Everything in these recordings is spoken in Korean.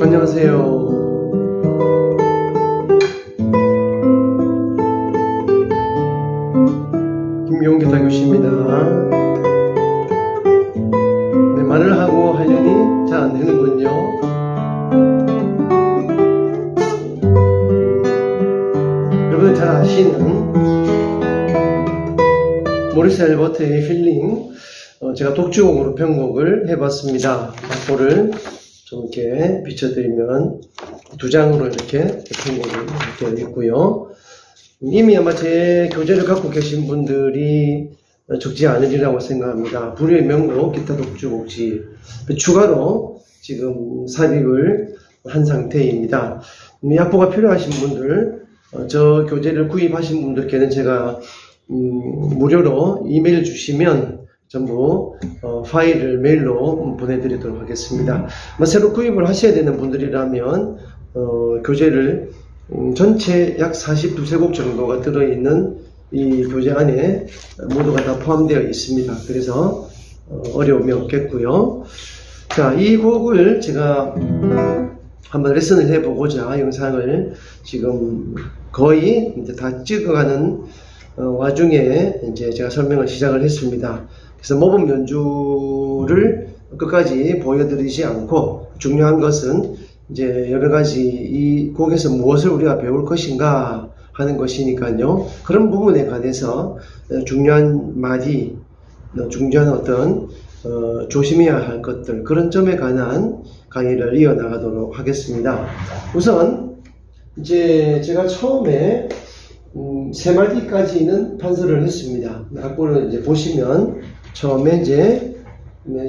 안녕하세요. 김용기타 교수입니다. 네, 말을 하고 하려니 잘 안 되는군요. 여러분들 잘 아시는 모리스 앨버트의 힐링, 제가 독주곡으로 편곡을 해봤습니다. 악보를 좀 이렇게 비춰드리면 두 장으로 이렇게 편곡을 이렇게 있고요. 이미 아마 제 교재를 갖고 계신 분들이 적지 않으리라고 생각합니다. 불후의 명곡 기타 독주곡집 추가로 지금 삽입을 한 상태입니다. 이 악보가 필요하신 분들, 저 교재를 구입하신 분들께는 제가 무료로 이메일 주시면 전부 파일을 메일로 보내드리도록 하겠습니다. 새로 구입을 하셔야 되는 분들이라면 교재를 전체 약 42쇄곡 정도가 들어있는 이 교재 안에 모두가 다 포함되어 있습니다. 그래서 어려움이 없겠고요. 자, 이 곡을 제가 한번 레슨을 해보고자 영상을 지금 거의 이제 다 찍어가는 와중에 이제 제가 설명을 시작을 했습니다. 그래서 모범 연주를 끝까지 보여드리지 않고, 중요한 것은 이제 여러가지 이 곡에서 무엇을 우리가 배울 것인가 하는 것이니까요. 그런 부분에 관해서 중요한 마디, 중요한 어떤 조심해야 할 것들, 그런 점에 관한 강의를 이어나가도록 하겠습니다. 우선 이제 제가 처음에 세 마디까지는 판서를 했습니다. 악보를 이제 보시면 처음에 이제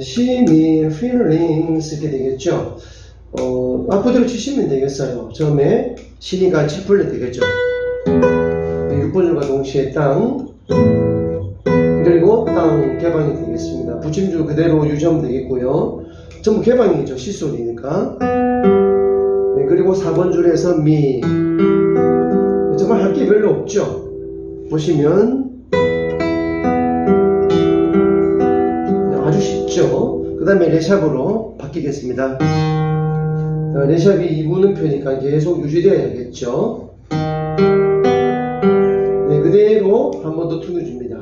시미 feelings 이렇게 되겠죠. 악보대로 치시면 되겠어요. 처음에 시니가 7플랫 되겠죠. 6분줄과 동시에 땅, 그리고 땅 개방이 되겠습니다. 붙임줄 그대로 유지하면 되겠고요. 전부 개방이죠. 시소리니까. 네, 그리고 4번 줄에서 미. 정말 할 게 별로 없죠. 보시면 아주 쉽죠. 그 다음에 레샵으로 바뀌겠습니다. 레샵이 2분음표니까 계속 유지되어야겠죠. 네, 그대로 한 번 더 퉁을 줍니다.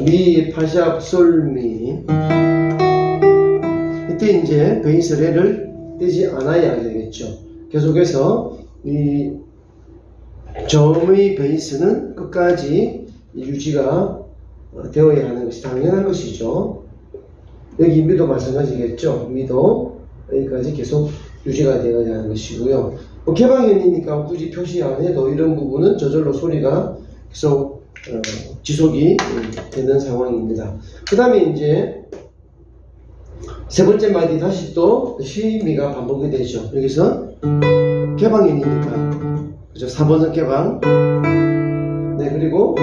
미, 파샵, 솔, 미. 이때 이제 베이스 레를 떼지 않아야 되겠죠. 계속해서 이 저음의 베이스는 끝까지 유지가 되어야 하는 것이 당연한 것이죠. 여기 미도 마찬가지겠죠. 미도 여기까지 계속 유지가 되어야 하는 것이고요. 개방현이니까 굳이 표시 안 해도 이런 부분은 저절로 소리가 계속 지속이 되는 상황입니다. 그 다음에 이제 세 번째 마디 다시 또 쉬미가 반복이 되죠. 여기서 개방인이니까 그죠? 4번선 개방. 네, 그리고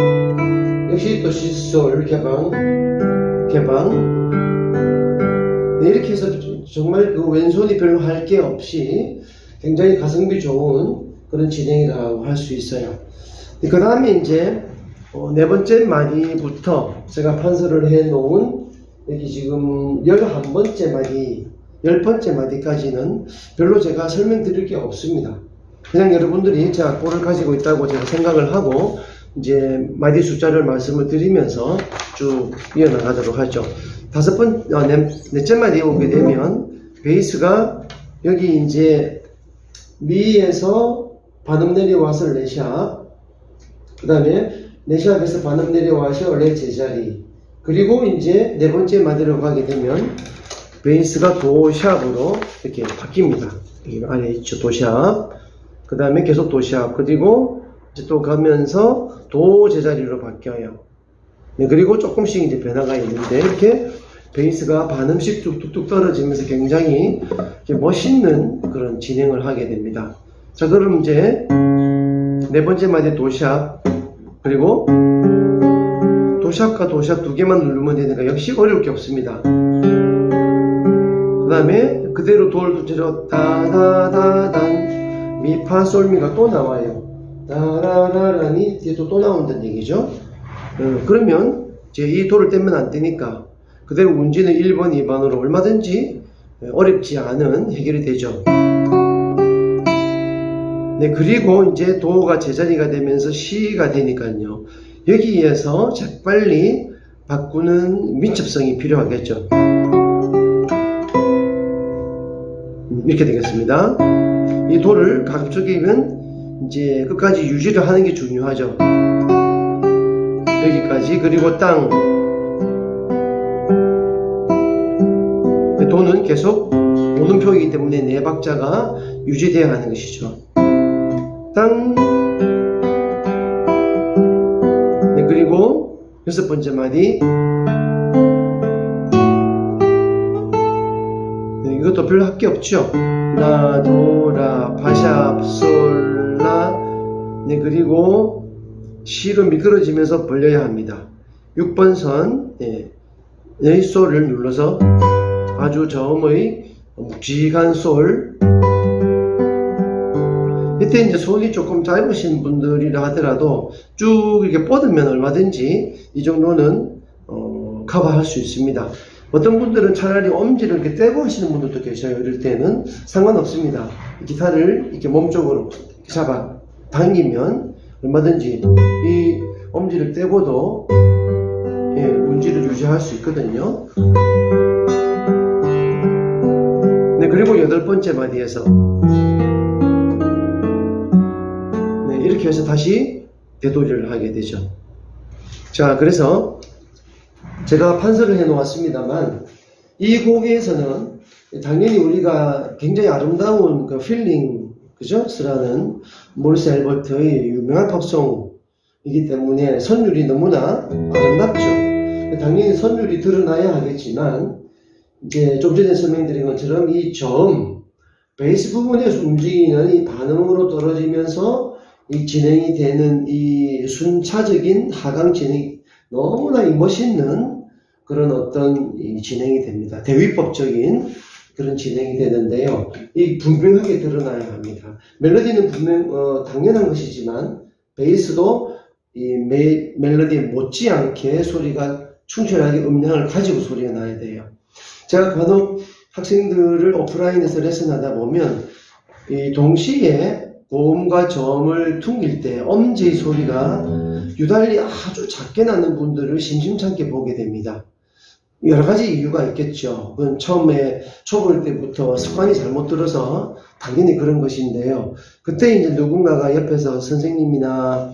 역시 또 시솔 개방. 네, 이렇게 해서 정말 그 왼손이 별로 할 게 없이 굉장히 가성비 좋은 그런 진행이라고 할 수 있어요. 그 다음에 이제 네 번째 마디부터 제가 판서를 해 놓은 여기 지금 11번째 마디, 10번째 마디까지는 별로 제가 설명드릴 게 없습니다. 그냥 여러분들이 제가 꼴을 가지고 있다고 제가 생각을 하고 이제 마디 숫자를 말씀을 드리면서 쭉 이어나가도록 하죠. 넷째 마디에 오게 되면 베이스가 여기 이제 미에서 반음 내려와서 레샵, 그 다음에 레샵에서 반음 내려와서 레 제자리, 그리고 이제 네 번째 마디로 가게 되면 베이스가 도샵으로 이렇게 바뀝니다. 여기 안에 있죠. 도샵. 그 다음에 계속 도샵. 그리고 이제 또 가면서 도 제자리로 바뀌어요. 네, 그리고 조금씩 이제 변화가 있는데 이렇게 베이스가 반음씩 뚝뚝뚝 떨어지면서 굉장히 멋있는 그런 진행을 하게 됩니다. 자, 그럼 이제 네 번째 마디 도샵, 그리고 도샵과 도샵 두 개만 누르면 되니까 역시 어려울 게 없습니다. 그 다음에 그대로 도를 두드려 다다다단 미파솔미가 또 나와요. 다라라라니 뒤에 또 나온다는 얘기죠. 그러면 이제 이 도를 떼면 안 되니까 그대로 운지는 1번, 2번으로 얼마든지 어렵지 않은 해결이 되죠. 네, 그리고 이제 도가 제자리가 되면서 시가 되니까요. 여기에서 재빨리 바꾸는 민첩성이 필요하겠죠. 이렇게 되겠습니다. 이 도를 가급적이면 이제 끝까지 유지를 하는 게 중요하죠. 여기까지. 그리고 땅. 도는 계속 오음표이기 때문에 네 박자가 유지되어야 하는 것이죠. 땅. 네, 그리고 여섯 번째 마디. 네, 이것도 별로 할 게 없죠. 라, 도, 라, 파샵, 솔, 라. 네, 그리고 시로 미끄러지면서 벌려야 합니다. 6번 선, 네, 솔을 눌러서 아주 저음의 묵직한 솔. 이때 이제 손이 조금 짧으신 분들이라 하더라도 쭉 이렇게 뻗으면 얼마든지 이 정도는 커버할 수 있습니다. 어떤 분들은 차라리 엄지를 이렇게 떼고 하시는 분들도 계셔요. 이럴 때는 상관없습니다. 기타를 이렇게 몸쪽으로 잡아 당기면 얼마든지 이 엄지를 떼고도 운지를 유지할 수 있거든요. 네, 그리고 여덟 번째 마디에서 네, 이렇게 해서 다시 되돌이를 하게 되죠. 자, 그래서 제가 판서를 해 놓았습니다만 이 곡에서는 당연히 우리가 굉장히 아름다운 그 필링, 그죠? 스라는 모리스 앨버트의 유명한 팝송이기 때문에 선율이 너무나 아름답죠. 당연히 선율이 드러나야 하겠지만 이제 좀 전에 설명드린 것처럼 이 저음, 베이스 부분에서 움직이는 이 반음으로 떨어지면서 이 진행이 되는 이 순차적인 하강 진행이 너무나 멋있는 그런 어떤 이 진행이 됩니다. 대위법적인 그런 진행이 되는데요. 이 분명하게 드러나야 합니다. 멜로디는 분명 당연한 것이지만 베이스도 이 멜로디에 못지않게 소리가 충실하게 음량을 가지고 소리가 나야 돼요. 제가 간혹 학생들을 오프라인에서 레슨하다 보면 이 동시에 고음과 저음을 퉁길 때 엄지의 소리가 유달리 아주 작게 나는 분들을 심심찮게 보게 됩니다. 여러 가지 이유가 있겠죠. 그건 처음에 초보일 때부터 습관이 잘못 들어서 당연히 그런 것인데요. 그때 이제 누군가가 옆에서 선생님이나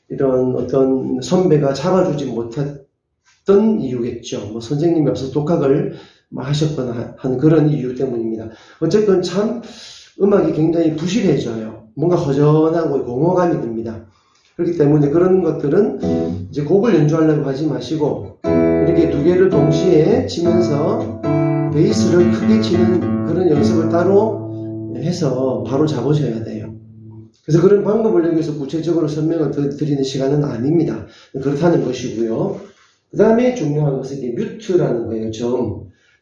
이런 어떤 선배가 잡아주지 못했던 이유겠죠. 뭐 선생님이 없어서 독학을 하셨거나 하는 그런 이유 때문입니다. 어쨌든 참 음악이 굉장히 부실해져요. 뭔가 허전하고 공허감이 듭니다. 그렇기 때문에 그런 것들은 이제 곡을 연주하려고 하지 마시고 이렇게 두 개를 동시에 치면서 베이스를 크게 치는 그런 연습을 따로 해서 바로 잡으셔야 돼요. 그래서 그런 방법을 여기서 구체적으로 설명을 드리는 시간은 아닙니다. 그렇다는 것이고요. 그 다음에 중요한 것은 이게 뮤트라는 거예요.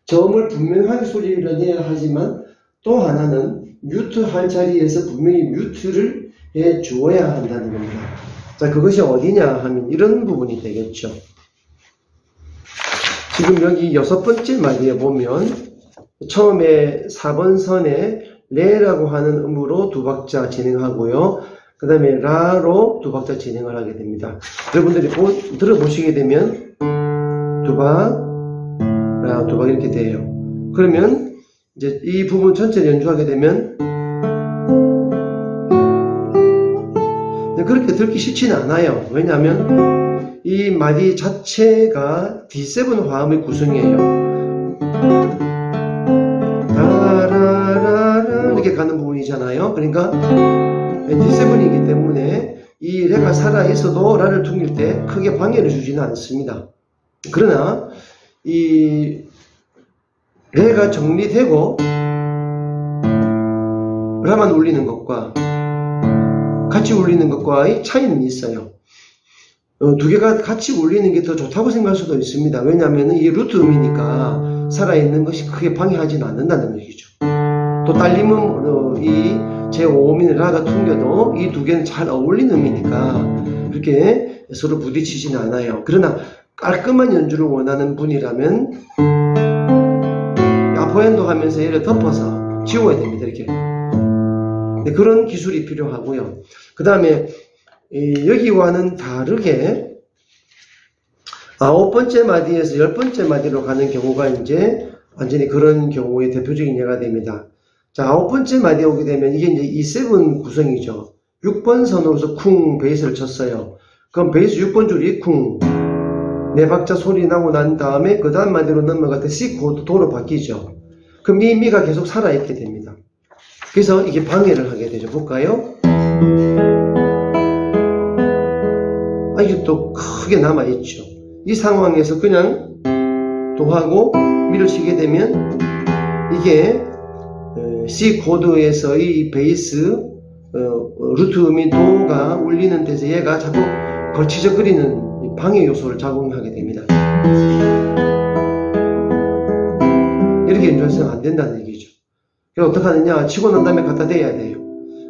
점을 분명하게 소리를 내야 하지만 또 하나는 뮤트 할 자리에서 분명히 뮤트를 해 주어야 한다는 겁니다. 자, 그것이 어디냐 하면 이런 부분이 되겠죠. 지금 여기 6번째 마디에 보면 처음에 4번 선에 레라고 하는 음으로 2박자 진행하고요. 그 다음에 라로 2박자 진행을 하게 됩니다. 여러분들이 들어보시게 되면 2박, 라, 2박 이렇게 돼요. 그러면 이제 이 부분 전체를 연주하게 되면 그렇게 듣기 쉽지는 않아요. 왜냐하면 이 마디 자체가 D7 화음의 구성이에요. 라라라라 이렇게 가는 부분이잖아요. 그러니까 D7이기 때문에 이 레가 살아있어도 라를 퉁길 때 크게 방해를 주지는 않습니다. 그러나 이 레가 정리되고 라만 울리는 것과 같이 울리는 것과의 차이는 있어요. 두 개가 같이 울리는 게 더 좋다고 생각할 수도 있습니다. 왜냐하면 이 루트 음이니까 살아있는 것이 크게 방해하지는 않는다는 얘기죠. 또 딸림음 이 제5음인 라가 퉁겨도 이 두 개는 잘 어울리는 음이니까 그렇게 서로 부딪히지는 않아요. 그러나 깔끔한 연주를 원하는 분이라면 아포엔도 하면서 얘를 덮어서 지워야 됩니다. 이렇게. 네, 그런 기술이 필요하고요. 그 다음에 여기와는 다르게 9번째 마디에서 10번째 마디로 가는 경우가 이제 완전히 그런 경우의 대표적인 예가 됩니다. 자, 9번째 마디에 오게 되면 이게 이제 E7 구성이죠. 6번 선으로서 쿵 베이스를 쳤어요. 그럼 베이스 6번 줄이 쿵 4박자 소리 나고 난 다음에 그 다음 마디로 넘어갈 때 C 코드 도로 바뀌죠. 그럼 이 미가 계속 살아있게 됩니다. 그래서 이게 방해를 하게 되죠. 볼까요? 이게 또 크게 남아있죠. 이 상황에서 그냥 도하고 미를 치게 되면 이게 C 코드에서의 베이스 루트 음인 도가 울리는 데서 얘가 자꾸 거치적거리는 방해 요소를 작용하게 됩니다. 이렇게 연주해서는 안 된다는 얘기죠. 그래서 어떻게 하느냐, 치고 난 다음에 갖다 대야 돼요.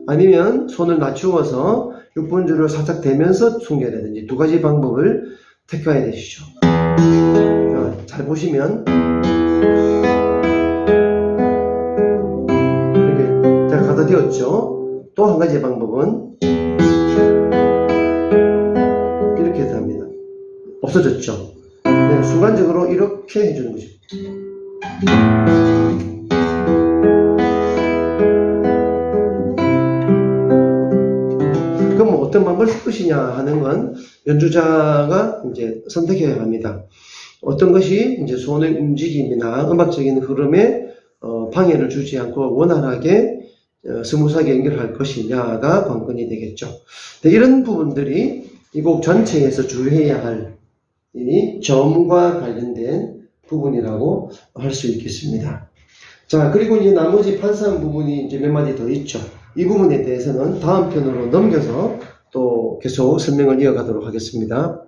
아니면 손을 낮추어서 6번 줄을 살짝 대면서 숨겨야되는지 두 가지 방법을 택해야 되시죠. 잘 보시면 이렇게 제가 갖다 대었죠. 또 한 가지 방법은 이렇게 합니다. 없어졌죠. 네, 순간적으로 이렇게 해주는 거죠. 그럼 어떤 방법을 쓸 것이냐 하는 건 연주자가 이제 선택해야 합니다. 어떤 것이 이제 손의 움직임이나 음악적인 흐름에 방해를 주지 않고 원활하게 스무스하게 연결할 것이냐가 관건이 되겠죠. 이런 부분들이 이 곡 전체에서 주의해야 할 이 점과 관련된 부분이라고 할 수 있겠습니다. 자, 그리고 이제 나머지 판상 부분이 이제 몇 마디 더 있죠. 이 부분에 대해서는 다음 편으로 넘겨서 또 계속 설명을 이어가도록 하겠습니다.